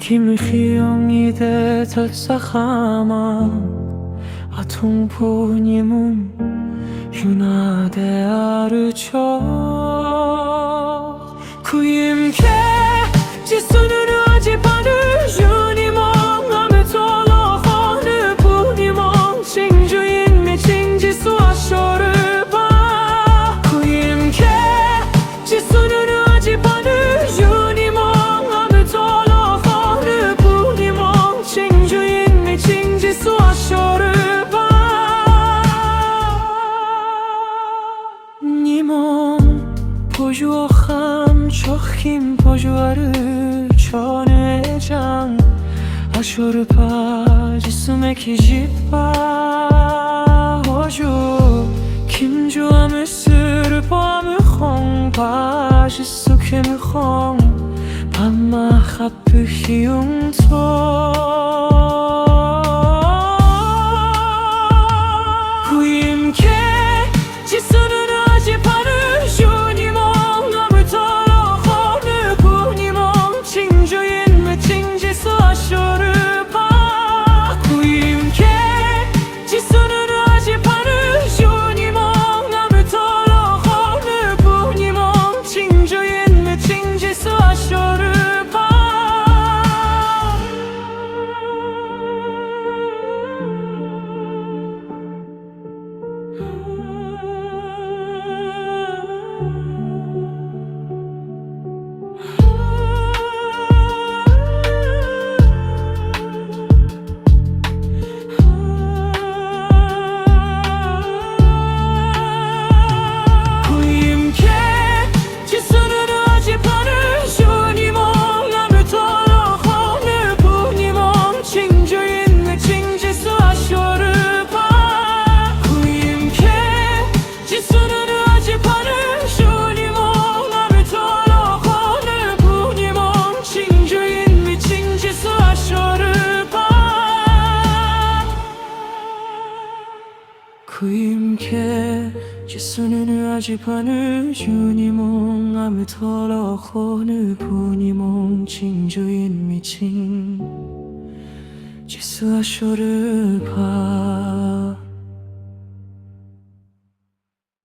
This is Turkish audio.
Kim hiong ide tat sakama Atung punimum Yuna de arıço Kuyim ke Cisununu acıpanı Junimong ametolo Honu punimong Çingjuin mi çingji su aşoru ba Kuyim ke Cisununu acıpanı Junimong ametolo Honu punimong Çingjuin mi çingji su aşoru ba Nimong Pojuocham chochim pojuarı çonecang Aşurpa jisumek jipa Hoju kimju amı sürpo amı hongpa Jisuke mı hong Pama hapı hiyung to Kuyim ke jisununu acıpanı Junimong amutolo honu punimong Çingjuin mi çingji su aşoru pa Kuyim ke jisununu acıpanı Junimong amutolo honu punimong Çingjuin mi çingji su aşoru pa Kuyim ke jisununu acıpanı Junimong amutolo honu punimong Çingjuin mi çingji su aşoru pa